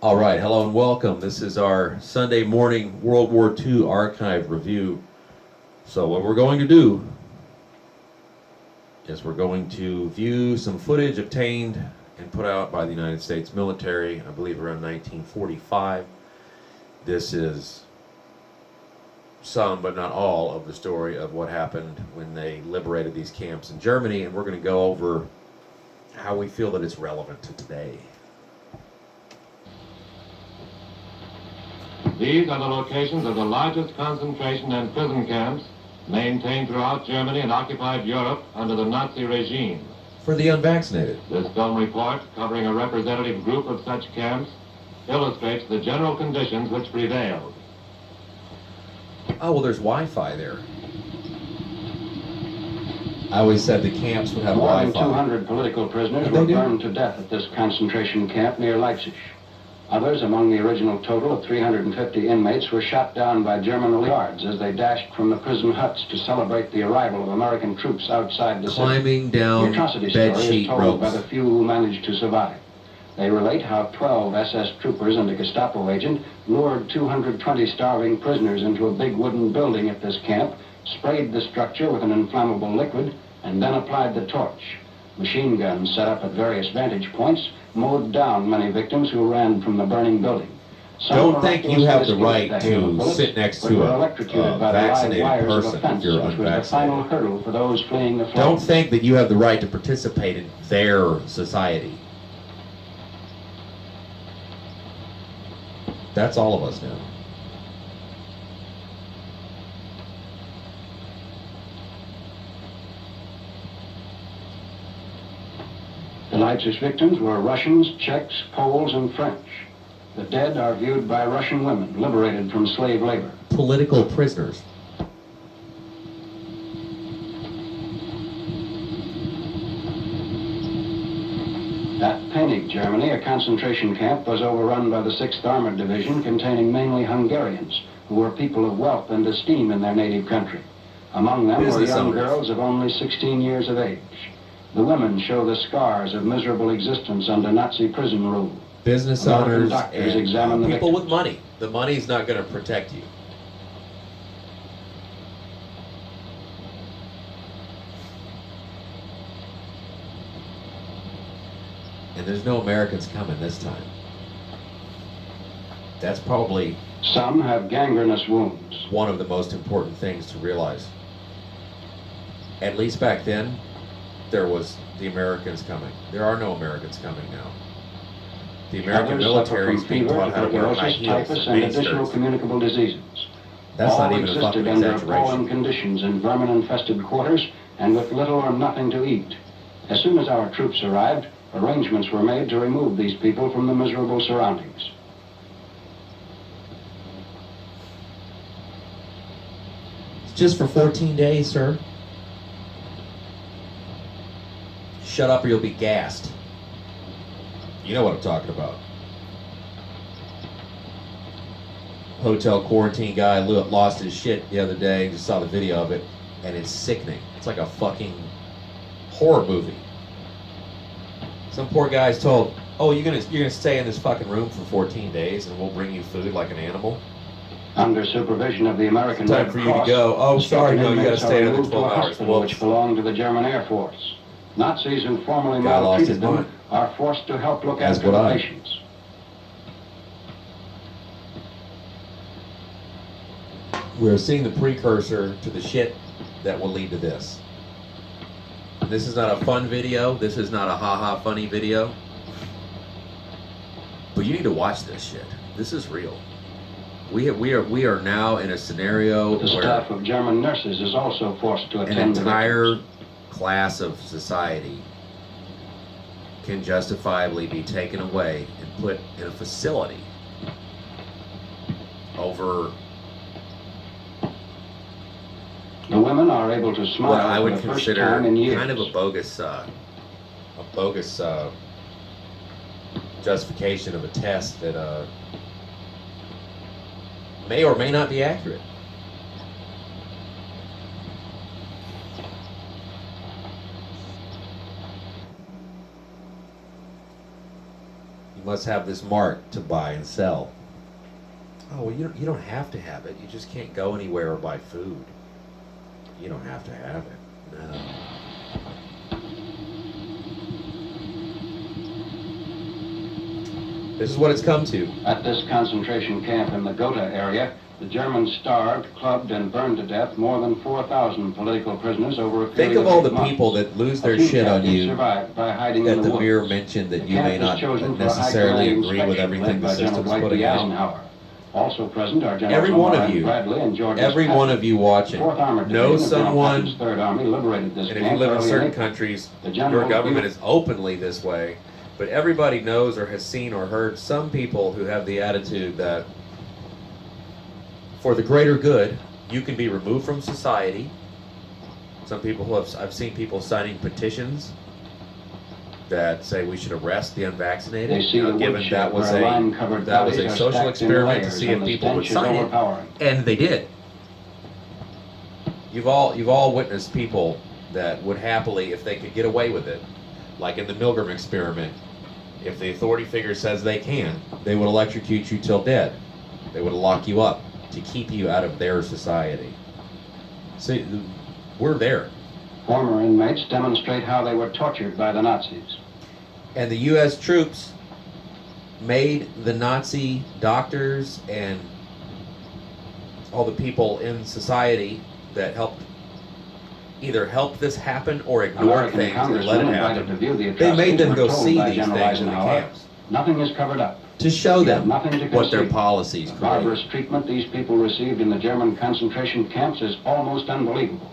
All right, hello and welcome. This is our Sunday morning World War II archive review. So what we're going to do is we're going to view some footage obtained and put out by the United States military, I believe around 1945. This is some, but not all, of the story of what happened when they liberated these camps in Germany, and we're going to go over how we feel that it's relevant to today. These are the locations of the largest concentration and prison camps maintained throughout Germany and occupied Europe under the Nazi regime. For the unvaccinated. This film report, covering a representative group of such camps, illustrates the general conditions which prevailed. Oh, well, there's Wi-Fi there. I always said the camps would have More Wi-Fi. than 200 political prisoners And they were do. burned to death at this concentration camp near Leipzig. Others, among the original total of 350 inmates, were shot down by German guards as they dashed from the prison huts to celebrate the arrival of American troops outside the city. Climbing The down atrocity bed story sheet is told by ropes. the few who managed to survive. They relate how 12 SS troopers and a Gestapo agent lured 220 starving prisoners into a big wooden building at this camp, sprayed the structure with an inflammable liquid, and then applied the torch. Machine guns set up at various vantage points mowed down many victims who ran from the burning building. Some Don't think you have the miraculously right escaped the hail of to bullets, sit next but to were a electrocuted by the live vaccinated wires of a person if fence, you're which was the final unvaccinated. hurdle for those fleeing the flames. Don't think that you have the right to participate in their society. That's all of us now. The Leipzig victims were Russians, Czechs, Poles, and French. The dead are viewed by Russian women liberated from slave labor. Political prisoners. At Penig, Germany, a concentration camp was overrun by the 6th Armored Division, containing mainly Hungarians, who were people of wealth and esteem in their native country. Among them were Business young owners. girls of only 16 years of age. The women show the scars of miserable existence under Nazi prison rule. Business American owners doctors and examine the people with victims. money. The money's not going to protect you. And there's no Americans coming this time. That's probably Some have gangrenous wounds. one of the most important things to realize. At least back then, there was the Americans coming. There are no Americans coming now. The American Others military suffer is from being fever, taught how to wear high tuberculosis, heels typhus, and and additional mini-skirts. communicable diseases. That's All not even a existed fucking under appalling exaggeration. conditions in vermin-infested quarters and with little or nothing to eat. As soon as our troops arrived, arrangements were made to remove these people from the miserable surroundings. It's just for 14 days, sir. Shut up or you'll be gassed. You know what I'm talking about. Hotel quarantine guy lost his shit the other day. Just saw the video of it, and it's sickening. It's like a fucking horror movie. Some poor guy's told, "Oh, you're gonna stay in this fucking room for 14 days, and we'll bring you food like an animal." Under supervision of the American Time Red for you to Cross, go. Oh, the sorry, no, you inmates gotta stay are another removed to 12 a hours. hospital which Whoops. belonged to the German Air Force. Nazis who formerly Guy lost his maltreated them mind. are forced to help look As after would the I. patients. We're seeing the precursor to the shit that will lead to this. This is not a fun video. This is not a ha-ha funny video. But you need to watch this shit. This is real. We are now in a scenario The where staff of German nurses is also forced to an attend the entire victims. class of society can justifiably be taken away and put in a facility over The women are able to what smile I for would the first consider time in years. kind of a bogus justification of a test that may or may not be accurate. must have this mark to buy and sell. Oh, well, you don't have to have it. You just can't go anywhere or buy food. You don't have to have it. No. This is what it's come to. At this concentration camp in the Gotha area, the Germans starved, clubbed, and burned to death more than 4,000 political prisoners over a period Think of all of the 8 months. people that lose their A few shit on captives you survived by hiding that in the the woods. mirror mentioned that The you may camp was not chosen for necessarily high-command agree with inspection everything led the by General system's Dwight D. putting out. Eisenhower. Also present are General Every one of Lamar you, Bradley and George every one of you watching, Fourth Armored knows Division of General someone, Patton's Third Army liberated this and if camp you live in early certain April. countries, The your general government is openly this way, but everybody knows or has seen or heard some people who have the attitude that for the greater good, you can be removed from society. Some people who I've seen people signing petitions that say we should arrest the unvaccinated. They see the Given woodshed that was where a lime-covered that was bodies a are social stacked in experiment to layers see and if the people would stench is sign it, overpowering. and they did. You've all witnessed people that would happily, if they could get away with it, like in the Milgram experiment, if the authority figure says they can, they would electrocute you till dead. They would lock you up to keep you out of their society. See, we're there. Former inmates demonstrate how they were tortured by the Nazis. And the U.S. troops made the Nazi doctors and all the people in society that helped either help this happen or ignored American things or let it congressmen invited to happen. view the They made atrocities them were go told see by these General things in the Eisenhower, camps nothing is covered up. to show You have them nothing to what their conceal. policies The create. barbarous treatment these people received in the German concentration camps is almost unbelievable.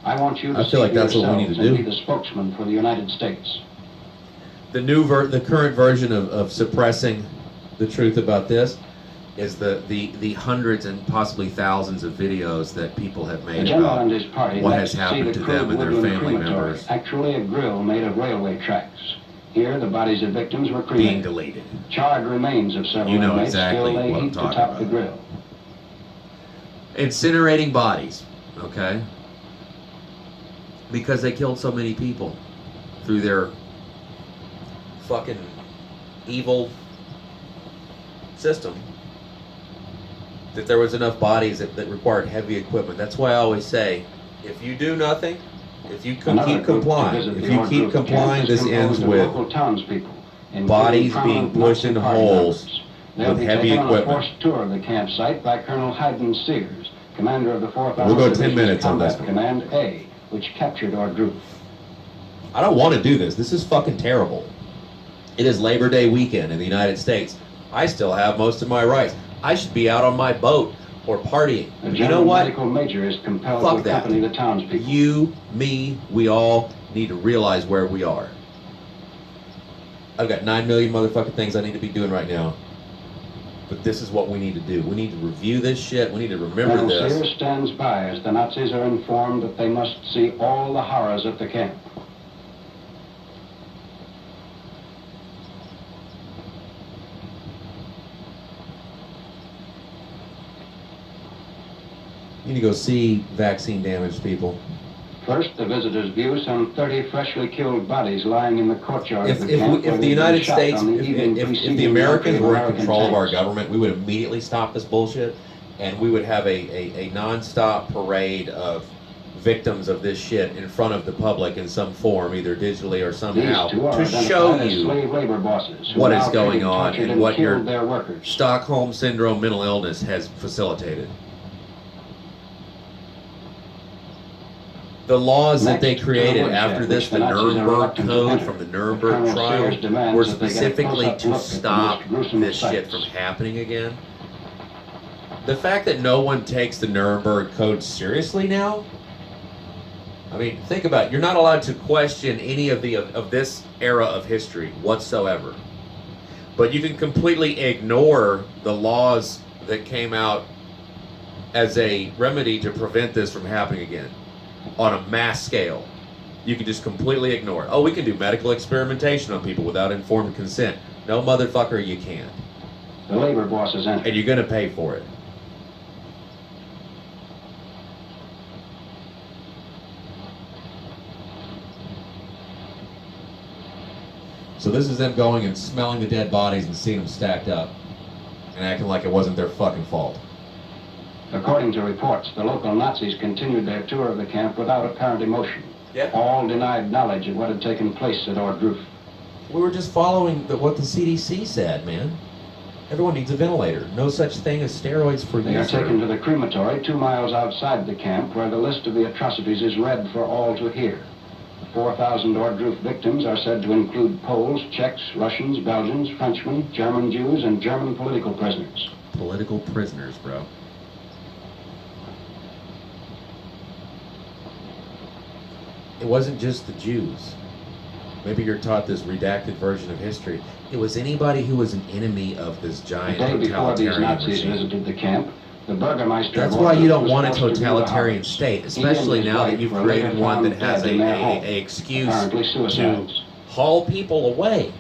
I want you to I feel see like for that's what we need to yourselves and do. be the spokesman for the United States. The current version of suppressing the truth about this is the hundreds and possibly thousands of videos that people have The made general about and his party what next has see happened the to crude them and their woodland family crematory, members actually a grill made of railway tracks. Here, the bodies of victims were being cremated. deleted. Charred remains of several You know inmates exactly still lay what I'm heaped talking atop the about. grill. Incinerating bodies, okay? Because they killed so many people through their fucking evil system that there was enough bodies that required heavy equipment. That's why I always say, if you do nothing, if you Another keep group to complying, visit if the you Ord keep Group camp complying, is this composed ends of with local townspeople, including bodies prominent being pushed Nazi into party holes members. They'll with be heavy taken on a equipment. forced tour of the campsite by Colonel Hayden Sears, commander of the 4th We'll go Armored 10 Division's minutes on this Combat one. Command A, which captured Ord Group. I don't want to do this. This is fucking terrible. It is Labor Day weekend in the United States. I still have most of my rights. I should be out on my boat or partying. A You know German what? medical major is compelled Fuck to that. accompany the townspeople. You, me, we all need to realize where we are. I've got 9 million motherfucking things I need to be doing right now. But this is what we need to do. We need to review this shit. We need to remember Colonel this. Sears stands by as the Nazis are informed that they must see all the horrors at the camp. You need to go see vaccine damaged people. First, the visitors view some 30 freshly killed bodies lying in the courtyard If, of the camp. where if the they'd been United shot States, on the evening if preceding the Americans entry of were in American control of our tanks. government, we would immediately stop this bullshit, and we would have a non-stop parade of victims of this shit in front of the public in some form, either digitally or somehow, These two are to show identified as you slave labor bosses who what now is going treated, on tortured, and what your killed their workers. Stockholm Syndrome mental illness has facilitated. The laws that they Next, created to the after woodshed, this, which the the Nazis are Nuremberg reluctant to Code enter. from the Colonel Nuremberg Sears trial, demands were that they get a specifically close-up to look at the stop most gruesome this shit sights. from happening again. The fact that no one takes the Nuremberg Code seriously now, I mean, think about it. You're not allowed to question any of this era of history whatsoever. But you can completely ignore the laws that came out as a remedy to prevent this from happening again on a mass scale. You can just completely ignore it. Oh, we can do medical experimentation on people without informed consent. No, motherfucker, you can't. The labor bosses enter. And you're going to pay for it. So this is them going and smelling the dead bodies and seeing them stacked up and acting like it wasn't their fucking fault. According to reports, the local Nazis continued their tour of the camp without apparent emotion. Yeah. All denied knowledge of what had taken place at Ordruf. We were just following what the CDC said, man. Everyone needs a ventilator. No such thing as steroids for They are use. taken to the crematory 2 miles outside the camp, where the list of the atrocities is read for all to hear. The 4,000 Ordruf victims are said to include Poles, Czechs, Russians, Belgians, Frenchmen, German Jews, and German political prisoners. Political prisoners, bro. It wasn't just the Jews. Maybe you're taught this redacted version of history. It was anybody who was an enemy of this The giant day before these totalitarian Nazis regime. visited the camp, the Burgermeister That's of why you Ordruf don't was want a forced to view the totalitarian horrors. state, He and especially his now that wife you've were created later one that found has dead in their home, a excuse apparently to suicides. haul people away.